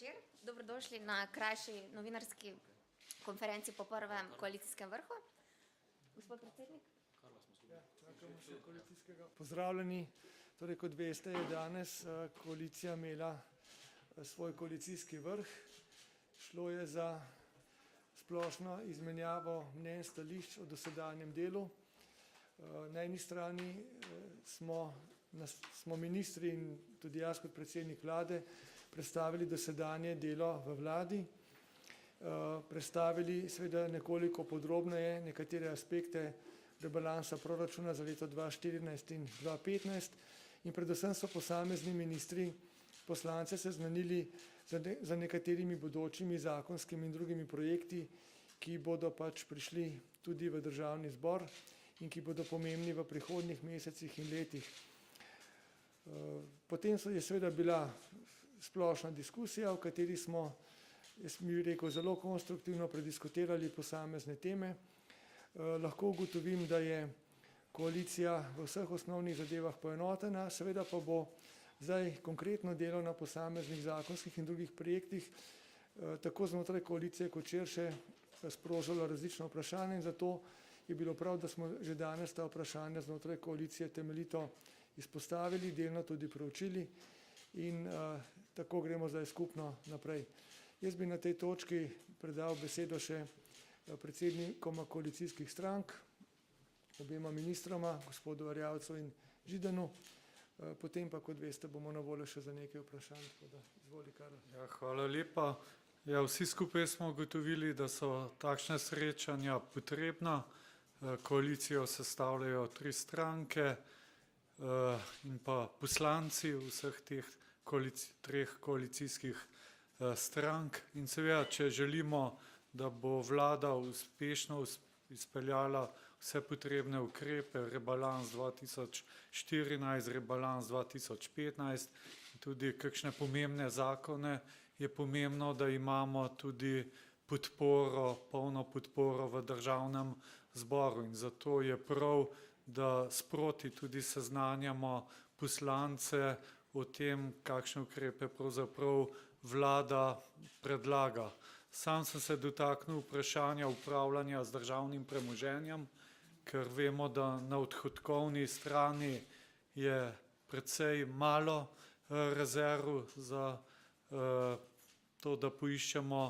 večer. Dobrodošli na krajši novinarski konferenci po prvem koalicijskem vrhu. Gospod predsednik. Pozdravljeni. Torej, kot veste, je danes koalicija imela svoj koalicijski vrh. Šlo je za splošno izmenjavo mnenj, stališč o dosedanjem delu. Na eni strani smo ministri in tudi jaz kot predsednik vlade predstavili dosedanje delo v vladi, predstavili seveda nekoliko podrobneje nekatere aspekte rebalansa proračuna za leto 2014 in 2015 in predvsem so posamezni ministri poslance seznanili za nekaterimi bodočimi zakonskimi in drugimi projekti, ki bodo pač prišli tudi v državni zbor in ki bodo pomembni v prihodnjih mesecih in letih. Potem je seveda bila splošna diskusija, v kateri smo, jaz bi rekel, zelo konstruktivno prediskutirali posamezne teme. Lahko ugotovim, da je koalicija v vseh osnovnih zadevah poenotena, seveda pa bo zdaj konkretno delo na posameznih zakonskih in drugih projektih tako znotraj koalicije kot širše sprožilo različna vprašanja in zato je bilo prav, da smo že danes ta vprašanja znotraj koalicije temeljito izpostavili, delno tudi preučili in tako gremo zdaj skupno naprej. Jaz bi na tej točki predal besedo še predsednikoma koalicijskih strank, obema ministroma, gospodu Erjavcu in Židanu, potem pa, kot veste, bomo na voljo še za nekaj vprašanj, tako da izvoli, Karel. Ja, hvala lepa. Ja, vsi skupaj smo ugotovili, da so takšne srečanja potrebna. Koalicijo sestavljajo 3 stranke in pa poslanci vseh teh 3 koalicijskih strank. In seveda, če želimo, da bo vlada uspešno izpeljala vse potrebne ukrepe, rebalans 2014, rebalans 2015 in tudi kakšne pomembne zakone, je pomembno, da imamo tudi podporo, polno podporo v državnem zboru in zato je prav, da sproti tudi seznanjamo poslance o tem, kakšne ukrepe pravzaprav vlada predlaga. Sam sem se dotaknil vprašanja upravljanja z državnim premoženjem, ker vemo, da na odhodkovni strani je precej malo rezerv za to, da poiščemo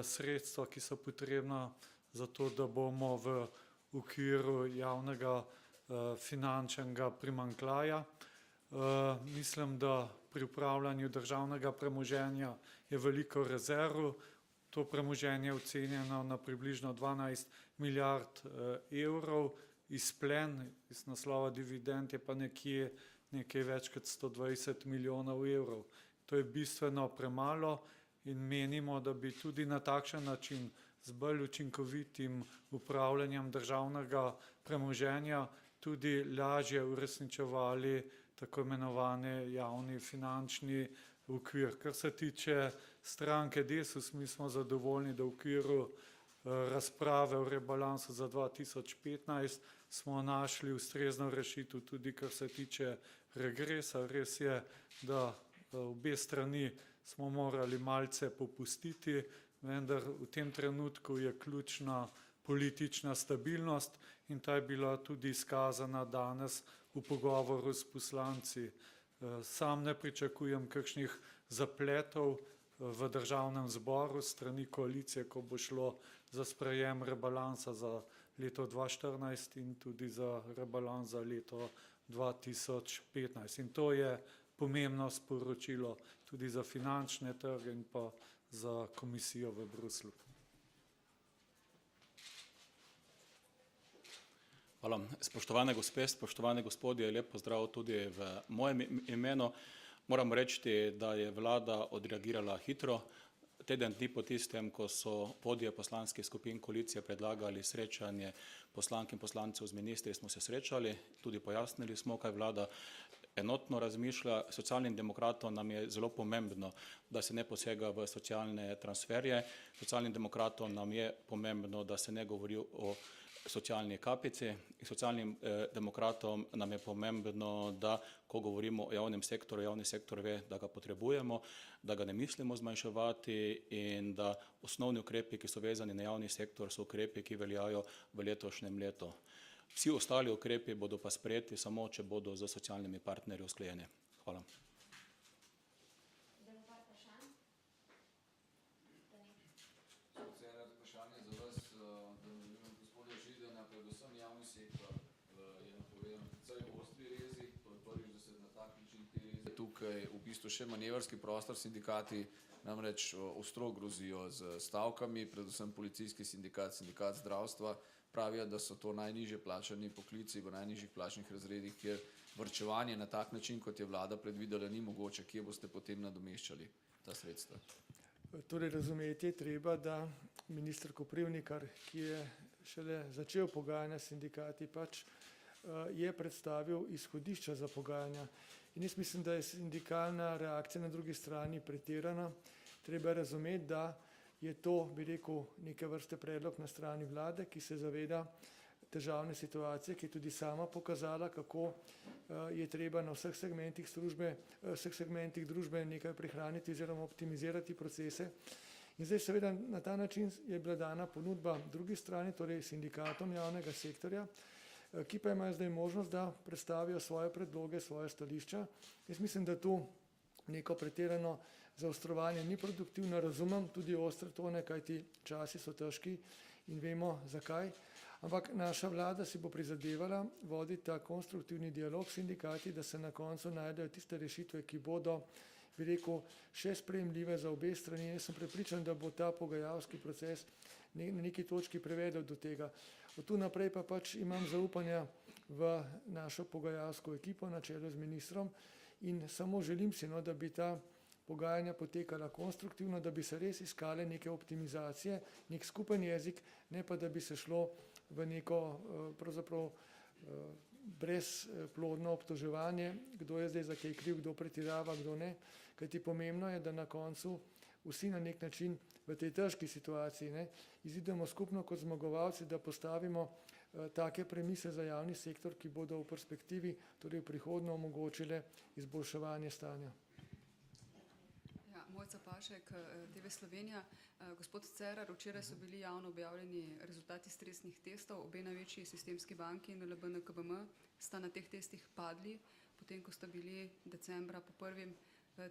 sredstva, ki so potrebna za to, da bomo v okviru javnega finančnega primanjkljaja. Mislim, da pri upravljanju državnega premoženja je veliko rezerv. To premoženje je ocenjeno na približno 12 milijard evrov, izplen iz naslova dividend je pa nekaj več kot 120 milijonov evrov. To je bistveno premalo in menimo, da bi tudi na takšen način z bolj učinkovitim upravljanjem državnega premoženja tudi lažje uresničevali tako imenovani javni finančni okvir. Kar se tiče stranke Desus, mi smo zadovoljni, da v okviru razprave o rebalansu za 2015 smo našli ustrezno rešitev tudi, kar se tiče regresa. Res je, da obe strani smo morali malce popustiti, vendar v tem trenutku je ključna politična stabilnost in ta je bila tudi izkazana danes v pogovoru s poslanci. Sam ne pričakujem kakšnih zapletov v državnem zboru strani koalicije, ko bo šlo za sprejem rebalansa za leto 2014 in tudi za rebalans za leto 2015. In to je pomembno sporočilo tudi za finančne trge in pa za komisijo v Bruslju. Hvala. Spoštovane gospe, spoštovani gospodje, lep pozdrav tudi v mojem imenu. Moram reči, da je vlada odreagirala hitro. Teden dni po tistem, ko so vodje poslanskih skupin koalicije predlagali srečanje poslank in poslancev z ministri, smo se srečali, tudi pojasnili smo, kaj vlada enotno razmišlja. Socialnim demokratom nam je zelo pomembno, da se ne posega v socialne transferje. Socialnim demokratom nam je pomembno, da se ne govori o socialni kapici. In socialnim demokratom nam je pomembno, da ko govorimo o javnem sektorju, javni sektor ve, da ga potrebujemo, da ga ne mislimo zmanjševati in da osnovni ukrepi, ki so vezani na javni sektor, so ukrepi, ki veljajo v letošnjem letu. Vsi ostali ukrepi bodo pa sprejeti samo, če bodo z socialnimi partnerji usklajeni. Hvala. Vprašanje za vas, da nadaljujemo gospoda Židana, predvsem javni sektor je napovedan precej ostri rezi, to je prvič, da se na tak način te rezi. Tukaj v bistvu še manevrski prostor, sindikati namreč ostro grozijo z stavkami, predvsem policijski sindikat, sindikat zdravstva, pravijo, da so to najnižje plačani poklici v najnižjih plačnih razredih, kjer varčevanje na tak način, kot je vlada predvidela, ni mogoče. Kje boste potem nadomeščali ta sredstva? Torej razumeti je treba, da minister Koprivnikar, ki je šele začel pogajanja s sindikati, pač je predstavil izhodišča za pogajanja. In jaz mislim, da je sindikalna reakcija na drugi strani pretirana. Treba razumeti, da je to, bi rekel, neke vrste predlog na strani vlade, ki se zaveda težavne situacije, ki je tudi sama pokazala, kako je treba na vseh segmentih družbe nekaj prihraniti oziroma optimizirati procese. In zdaj seveda na ta način je bila dana ponudba drugi strani, torej sindikatom javnega sektorja, ki pa imajo zdaj možnost, da predstavijo svoje predloge, svoje stališča. Jaz mislim, da tu neko pretirano zaostrovanje ni produktivno, razumem tudi ostre tone, kajti časi so težki in vemo zakaj. Ampak naša vlada si bo prizadevala voditi ta konstruktivni dialog s sindikati, da se na koncu najdejo tiste rešitve, ki bodo, bi rekel, še sprejemljive za obe strani. Jaz sem prepričan, da bo ta pogajalski proces na neki točki privedel do tega. Od tu naprej pa pač imam zaupanja v našo pogajalsko ekipo na čelu z ministrom in samo želim si, da bi ta pogajanja potekala konstruktivno, da bi se res iskale neke optimizacije, nek skupen jezik, ne pa da bi se šlo v neko pravzaprav brezplodno obtoževanje, kdo je zdaj za kaj kriv, kdo pretirava, kdo ne. Kajti pomembno je, da na koncu vsi na nek način v tej težki situaciji izidemo skupno kot zmagovalci, da postavimo take premise za javni sektor, ki bodo v perspektivi, torej v prihodnje omogočile izboljševanje stanja. Mojca Pašek, TV Slovenija. Gospod Cerar, včeraj so bili javno objavljeni rezultati stresnih testov. Obe največji sistemski banki, NLB in NKBM, sta na teh testih padli, potem ko sta bili decembra po prvem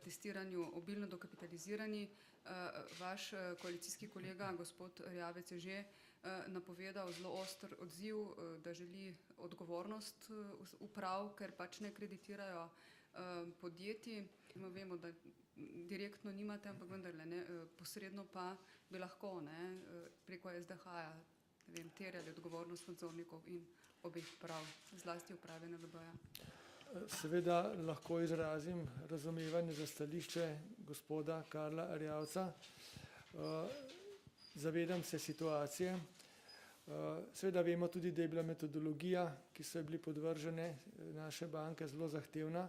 testiranju obilno dokapitalizirani. Vaš koalicijski kolega, gospod Erjavec, je že napovedal zelo oster odziv, da želi odgovornost uprav, ker pač ne kreditirajo podjetij. Vemo, da direktno nimate, ampak vendarle, posredno pa bi lahko preko SDH-ja terjali odgovornost nadzornikov in obeh uprav, zlasti uprave NLB-ja. Seveda lahko izrazim razumevanje za stališče gospoda Karla Erjavca. Zavedam se situacije. Seveda vemo tudi, da je bila metodologija, ki so bili podvržene naše banke, zelo zahtevna.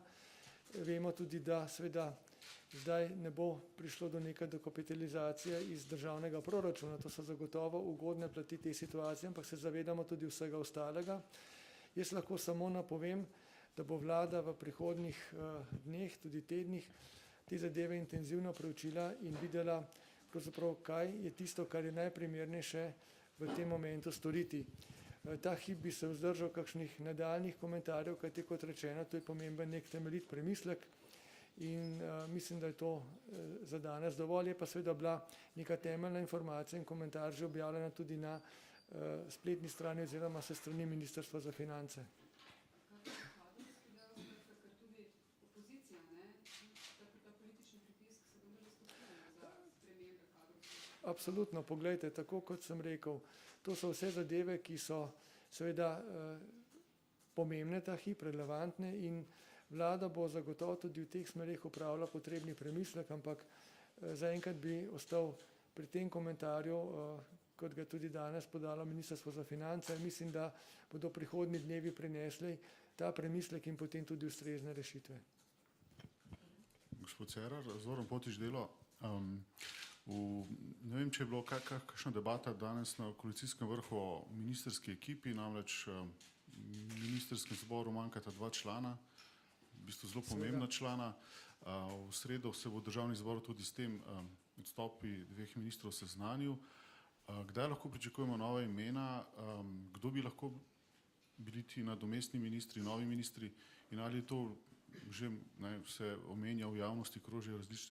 Vemo tudi, da seveda zdaj ne bo prišlo do neke dokapitalizacije iz državnega proračuna. To so zagotovo ugodne plati te situacije, ampak se zavedamo tudi vsega ostalega. Jaz lahko samo napovem, da bo vlada v prihodnjih dneh, tudi tednih, te zadeve intenzivno preučila in videla, pravzaprav, kaj je tisto, kar je najprimernejše v tem momentu storiti. Ta hip bi se vzdržal kakšnih nadaljnih komentarjev, kajti kot rečeno, to je pomemben nek temeljit premislek in mislim, da je to za danes dovolj. Je pa seveda bila neka temeljna informacija in komentar že objavljena tudi na spletni strani oziroma se strani Ministrstva za finance. Absolutno, poglejte, tako kot sem rekel, to so vse zadeve, ki so seveda pomembne ta hip, relevantne in vlada bo zagotovo tudi v teh smerih upravila potrebni premislek, ampak zaenkrat bi ostal pri tem komentarju, kot ga tudi danes podalo Ministrstvo za finance. Mislim, da bodo prihodnji dnevi prinesli ta premislek in potem tudi ustrezne rešitve. Gospod Cerar, Zoran Potič, Delo. Ne vem, če je bilo kakšna debata danes na koalicijskem vrhu o ministerski ekipi, namreč ministerskem zboru manjkata 2 člana, v bistvu zelo pomembna člana. V sredo se bo državni zbor tudi s tem odstopi 2 ministrov seznanil. Kdaj lahko pričakujemo nova imena, kdo bi lahko bili ti nadomestni ministri, novi ministri in ali je to že se omenja v javnosti, krožijo različne